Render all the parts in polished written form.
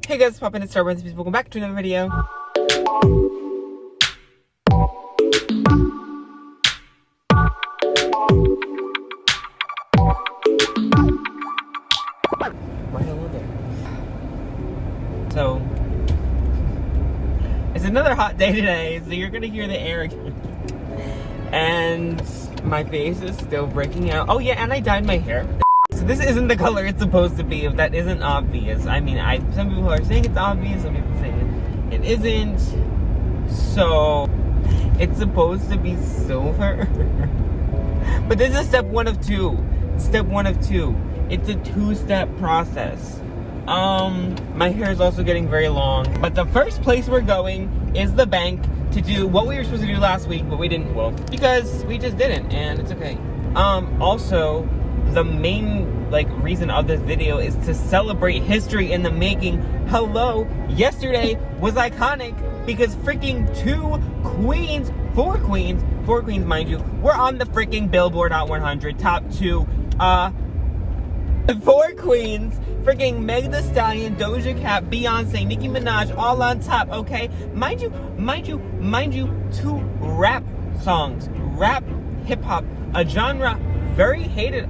Hey guys, poppin' and Starbucks. Welcome back to another video. Why hello there? So, it's another hot day today, so you're gonna hear the air again. And my face is still breaking out. Oh yeah, and I dyed my hair. So this isn't the color it's supposed to be, if that isn't obvious. I mean, some people are saying it's obvious, some people say it isn't. So, it's supposed to be silver. But this is step one of two. Step one of two. It's a two-step process. My hair is also getting very long. But the first place we're going is the bank to do what we were supposed to do last week, but we didn't, well, because we just didn't, and it's okay. Also, the main reason of this video is to celebrate history in the making. Hello, yesterday was iconic because freaking four queens mind you, were on the freaking Billboard Hot 100 top two. Four queens, freaking Meg Thee Stallion, Doja Cat, Beyonce, Nicki Minaj, all on top. Okay, mind you, two rap songs, rap hip hop, a genre very hated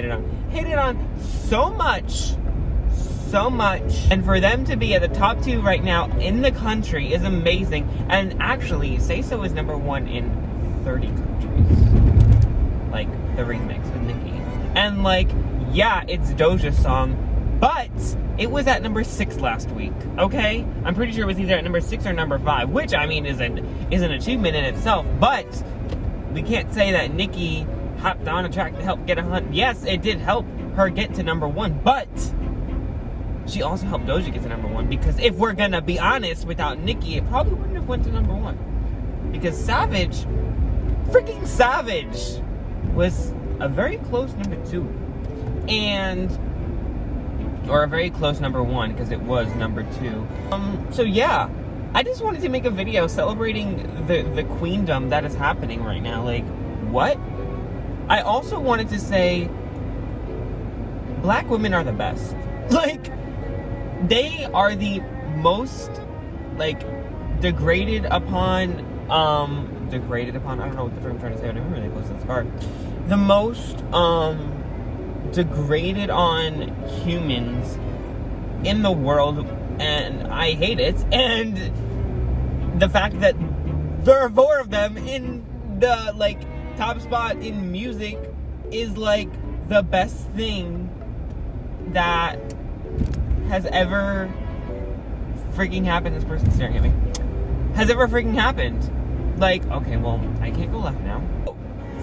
on so much, and for them to be at the top two right now in the country is amazing. And actually, Say So is number one in 30 countries, like the remix with Nicki. And yeah, it's Doja's song, but it was at number 6 last week. Okay, I'm pretty sure it was either at number 6 or number 5, which I mean is an achievement in itself. But we can't say that Nicki hopped on a track to help get a hunt. Yes, it did help her get to number 1, but she also helped Doja get to number 1, because if we're gonna be honest, without Nicki, it probably wouldn't have went to number 1, because freaking Savage was a very close number 2, or a very close number 1, because it was number 2. So yeah, I just wanted to make a video celebrating the queendom that is happening right now. What? I also wanted to say, black women are the best. They are the most, degraded upon, I don't know what the frick I'm trying to say, I never really close to this card. The most, degraded on humans in the world, and I hate it. And the fact that there are 4 of them in the, top spot in music is the best thing that has ever freaking happened. This person's staring at me. Has ever freaking happened. Okay, well, I can't go left now.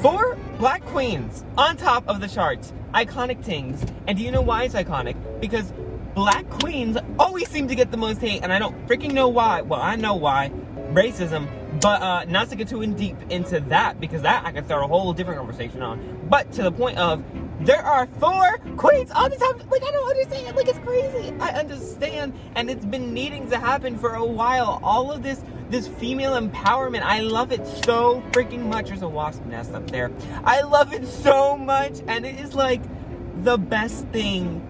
4 black queens on top of the charts. Iconic things. And do you know why it's iconic? Because black queens always seem to get the most hate, and I don't freaking know why. Well, I know why. Racism. But not to get too in deep into that, because that I could start a whole different conversation on. But to the point of, there are 4 queens all the time. I don't understand. It's crazy. I understand. And it's been needing to happen for a while. All of this female empowerment. I love it so freaking much. There's a wasp nest up there. I love it so much. And it is the best thing.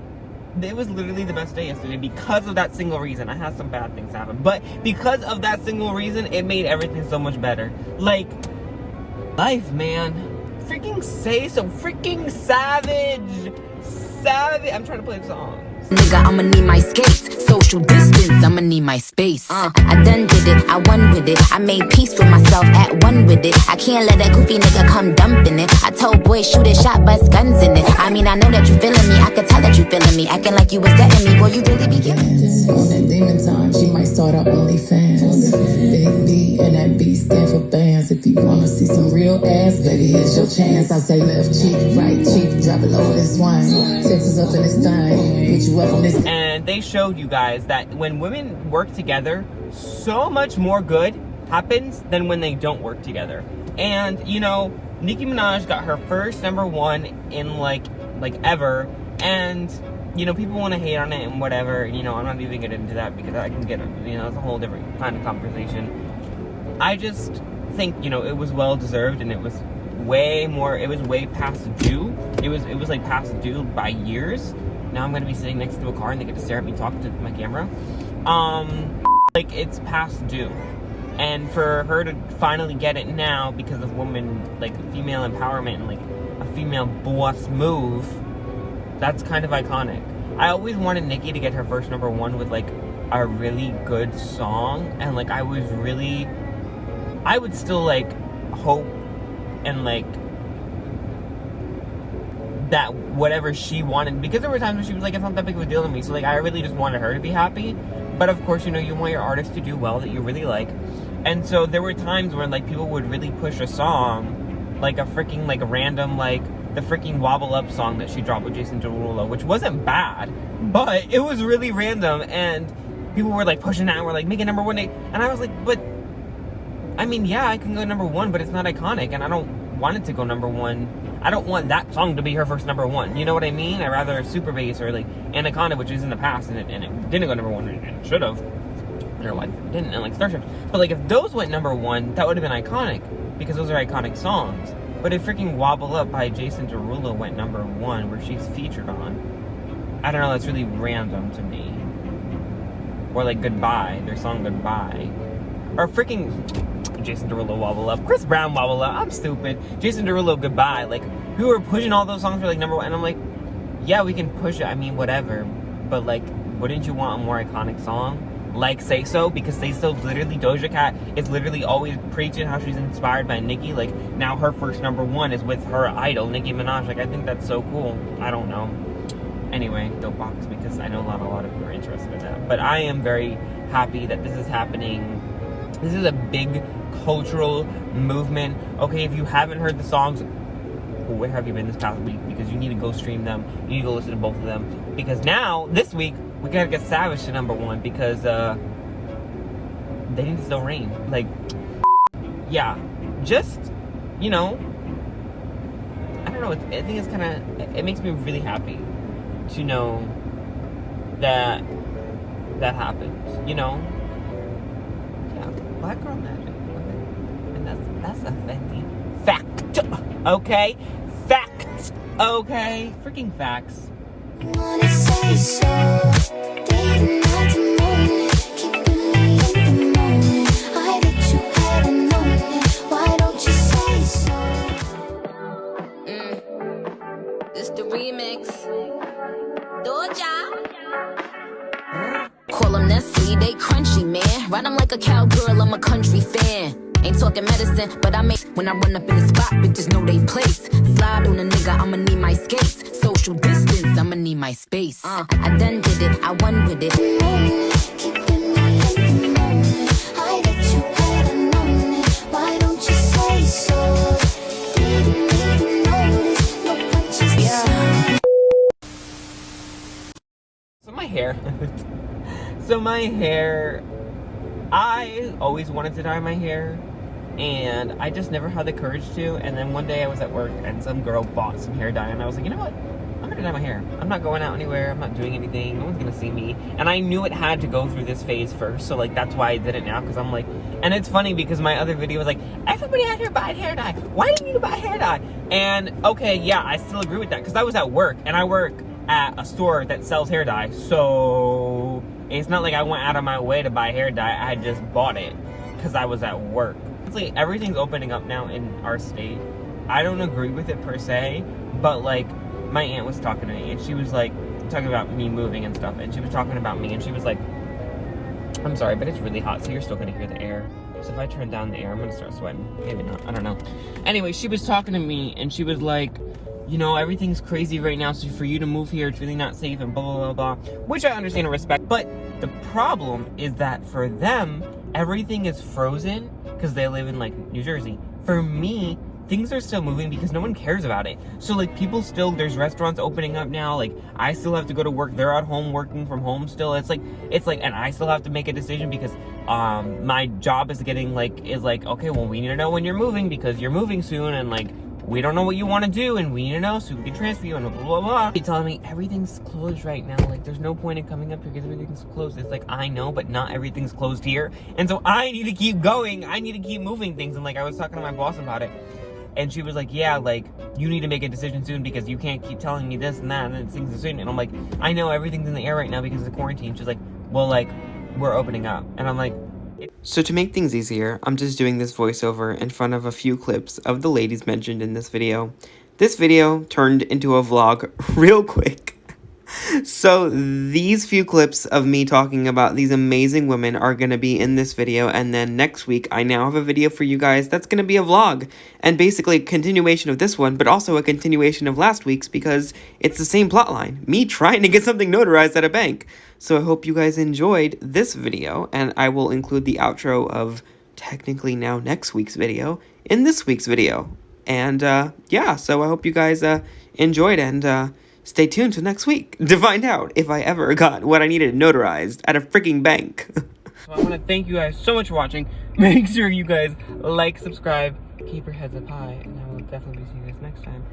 It was literally the best day yesterday because of that single reason. I had some bad things happen, but because of that single reason, it made everything so much better. Life, man. Freaking Say So. Freaking Savage. I'm trying to play the song. Nigga, I'ma need my skates. Social distance, I'ma need my space. I done did it, I won with it. I made peace with myself, at one with it. I can't let that goofy nigga come dumping it. I told boys, shoot a shot, bust guns in it. I mean, I know that you feeling me, I could tell that you feeling me. Acting like you was getting me, boy, you really be getting me. On that demon time, she might start her OnlyFans. Big B and that B stand for bands. If you wanna see some real ass, baby, here's your chance. I say left cheek, right cheek, drop it low, this wine. Texas up in this time, put you up on this. And they showed you guys that when women work together, so much more good happens than when they don't work together. And Nicki Minaj got her first number 1 in ever, and people want to hate on it and whatever. I'm not even getting into that because I can get it's a whole different kind of conversation. I just think it was well deserved, and it was way past due. It was past due by years. Now I'm going to be sitting next to a car and they get to stare at me talk to my camera. like, it's past due. And for her to finally get it now because of women, like, female empowerment and, like, a female boss move, that's kind of iconic. I always wanted Nicki to get her first number one with, like, a really good song. And, like, I would still, like, hope and, like, that whatever she wanted, because there were times when she was like, it's not that big of a deal to me, so, like, I really just wanted her to be happy. But of course, you know, you want your artist to do well that you really like. And so there were times where, like, people would really push a song, like a freaking, like, random, like, the freaking Wobble Up song that she dropped with Jason Derulo, which wasn't bad, but it was really random, and people were, like, pushing that and were like, make it number one. And I was like, but, I mean, yeah, I can go number one, but it's not iconic, and I don't want it to go number one. I don't want that song to be her first number one. You know what I mean? I'd rather Super Bass or, like, Anaconda, which is in the past, and it didn't go number one, and it should have. I don't know why it didn't, and, like, Starship. But, like, if those went number one, that would have been iconic, because those are iconic songs. But if freaking Wobble Up by Jason Derulo went number one, where she's featured on, I don't know, that's really random to me. Or, like, Goodbye, their song Goodbye. Or freaking Jason Derulo Wobble Up, Chris Brown Wobble Up, I'm stupid. Jason Derulo Goodbye, like, we were pushing all those songs for, like, number one, and I'm like, yeah, we can push it, I mean, whatever. But, like, wouldn't you want a more iconic song? Like Say So, because Say So literally, Doja Cat is literally always preaching how she's inspired by Nicki. Like, now her first number one is with her idol, Nicki Minaj. Like, I think that's so cool. I don't know. Anyway, don't box, because I know a lot of people are interested in that. But I am very happy that this is happening. This is a big cultural movement. Okay, if you haven't heard the songs, where have you been this past week? Because you need to go stream them. You need to go listen to both of them. Because now, this week, we gotta get Savage to number one, because they need to still reign. Like, yeah, just, you know, I don't know, I think it's kind of, it makes me really happy to know that that happened, you know? Yeah, Black Girl Magic, and that's a fact, okay? Fact, okay? Freaking facts. Wanna say so, day and night and morning, keeping me in the moment. I bet you hadn't known it. Why don't you say so? This the remix. Doja. Call them Nestle, they crunchy, man. Ride them like a cowgirl, I'm a country fan. Ain't talking medicine, but I make when I run up in the spot, bitches know they place. Slide on a nigga, I'ma need my skates. Social distance, I'ma need my space. I done did it, I won with it. Keeping me in the moment. I bet you hadn't known it. Why don't you say so? Didn't even notice. No punches. Yeah. So my hair, I always wanted to dye my hair, and I just never had the courage to. And then one day I was at work, and some girl bought some hair dye, and I was like, you know what? I'm gonna dye my hair. I'm not going out anywhere. I'm not doing anything. No one's gonna see me. And I knew it had to go through this phase first, so, like, that's why I did it now, because I'm like, and it's funny because my other video was like, everybody out here buy hair dye. Why do you need to buy hair dye? And, okay, yeah, I still agree with that, because I was at work, and I work at a store that sells hair dye, so it's not like I went out of my way to buy hair dye. I just bought it because I was at work. Honestly, everything's opening up now in our state. I don't agree with it per se, but, like, my aunt was talking to me, and she was, like, talking about me moving and stuff, and she was talking about me, and she was like, I'm sorry, but it's really hot, so you're still gonna hear the air. So if I turn down the air, I'm gonna start sweating. Maybe not, I don't know. Anyway, she was talking to me, and she was like, you know, everything's crazy right now, so for you to move here, it's really not safe, and blah, blah, blah, blah, which I understand and respect. But the problem is that for them, everything is frozen, because they live in, like, New Jersey. For me, things are still moving because no one cares about it. So, like, people still, there's restaurants opening up now, like, I still have to go to work, they're at home working from home still. It's like, and I still have to make a decision because, my job is getting, like, okay, well, we need to know when you're moving because you're moving soon, and, like, we don't know what you want to do, and we need to know so we can transfer you, and blah, blah, blah. They're telling me everything's closed right now. Like, there's no point in coming up here because everything's closed. It's like, I know, but not everything's closed here. And so I need to keep going. I need to keep moving things. And, like, I was talking to my boss about it. And she was like, yeah, like, you need to make a decision soon because you can't keep telling me this and that and then things are soon. And I'm like, I know everything's in the air right now because of the quarantine. She's like, well, like, we're opening up. And I'm like... So to make things easier, I'm just doing this voiceover in front of a few clips of the ladies mentioned in this video. This video turned into a vlog real quick. So these few clips of me talking about these amazing women are going to be in this video, and then next week I now have a video for you guys that's going to be a vlog, and basically a continuation of this one, but also a continuation of last week's because it's the same plotline, me trying to get something notarized at a bank. So I hope you guys enjoyed this video, and I will include the outro of technically now next week's video in this week's video. And yeah, so I hope you guys enjoyed, and stay tuned till next week to find out if I ever got what I needed notarized at a freaking bank. So I want to thank you guys so much for watching. Make sure you guys like, subscribe, keep your heads up high, and I will definitely see you guys next time.